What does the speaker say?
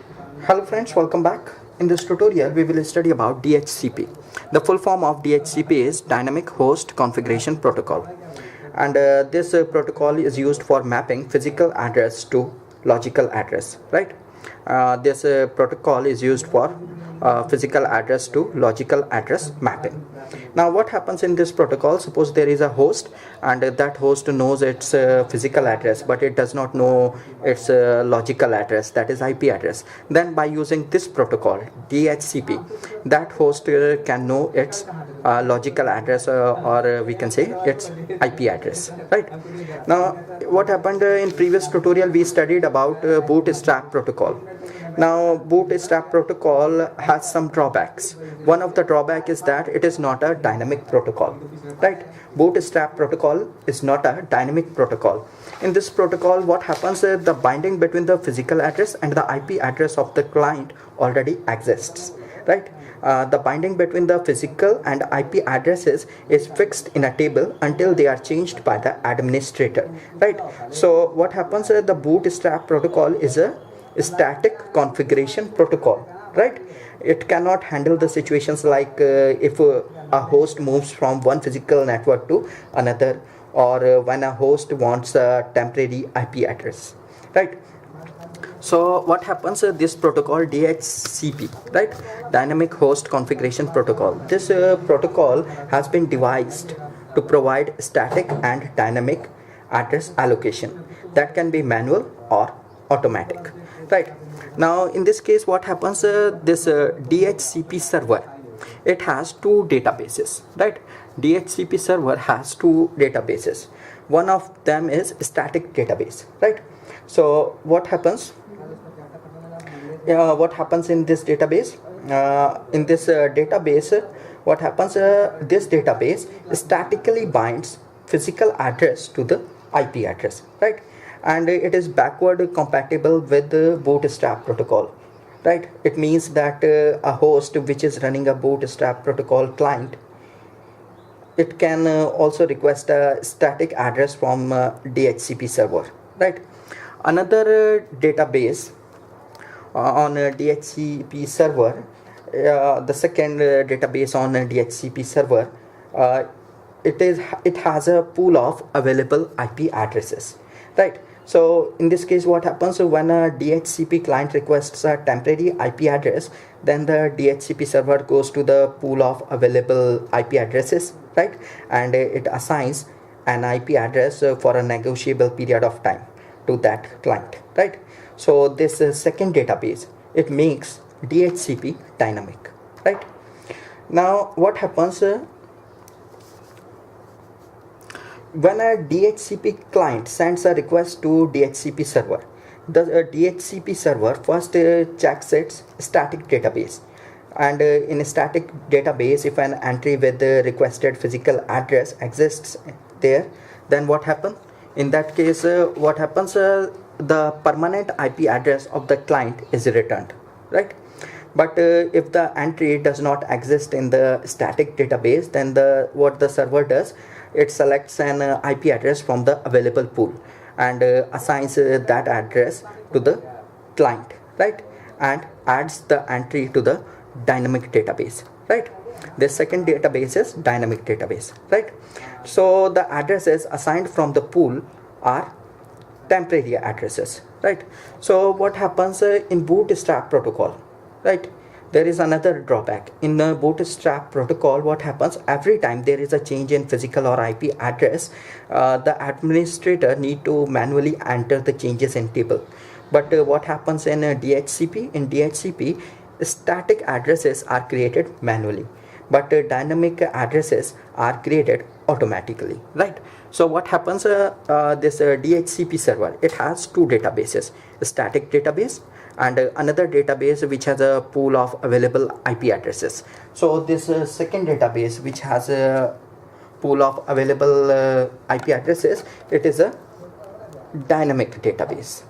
Hello friends, welcome back. In this tutorial, we will study about DHCP. The full form of DHCP is Dynamic Host Configuration Protocol. And this protocol is used for mapping physical address to logical address, right? This protocol is used for physical address to logical address mapping. Now what happens in this protocol? Suppose there is a host and that host knows its physical address, but it does not know its logical address, that is IP address. Then by using this protocol DHCP, that host can know its logical address or we can say its IP address, right? Now what happened in previous tutorial, we studied about bootstrap protocol. Now bootstrap protocol has some drawbacks. One of the drawback is that it is not a dynamic protocol, right? Bootstrap protocol is not a dynamic protocol. In this protocol, what happens is the binding between the physical address and the IP address of the client already exists, right? The binding between the physical and IP addresses is fixed in a table until they are changed by the administrator, right? So what happens is the bootstrap protocol is a static configuration protocol, right? It cannot handle the situations like if a host moves from one physical network to another, or when a host wants a temporary IP address, right? So what happens this protocol DHCP, right? Dynamic Host Configuration Protocol. This protocol has been devised to provide static and dynamic address allocation that can be manual or automatic, right? Now in this case, what happens this DHCP server, it has two databases, right? DHCP server has two databases. One of them is static database, right? So what happens in this database? What happens, this database statically binds physical address to the IP address, right? And it is backward compatible with the bootstrap protocol, right? It means that a host which is running a bootstrap protocol client, it can also request a static address from DHCP server, right? Another database on DHCP server, the second database on DHCP server, it has a pool of available IP addresses, right? So in this case, what happens when a DHCP client requests a temporary IP address, then the DHCP server goes to the pool of available IP addresses, right? And it assigns an IP address for a negotiable period of time to that client, right? So this second database, it makes DHCP dynamic, right? Now what happens when a DHCP client sends a request to DHCP server, the DHCP server first checks its static database, and in a static database, if an entry with the requested physical address exists there, then what happens? In that case, what happens? The permanent IP address of the client is returned, right? But if the entry does not exist in the static database, then what the server does, it selects an IP address from the available pool and assigns that address to the client, right? And adds the entry to the dynamic database, right? The second database is dynamic database, right? So the addresses assigned from the pool are temporary addresses, right? So what happens in bootstrap protocol, right? There is another drawback in the bootstrap protocol. What happens every time there is a change in physical or IP address, the administrator need to manually enter the changes in table. But what happens in DHCP? In DHCP, static addresses are created manually, but dynamic addresses are created automatically, right? So what happens, this DHCP server, it has two databases, a static database and another database which has a pool of available IP addresses. So this second database which has a pool of available IP addresses, it is a dynamic database,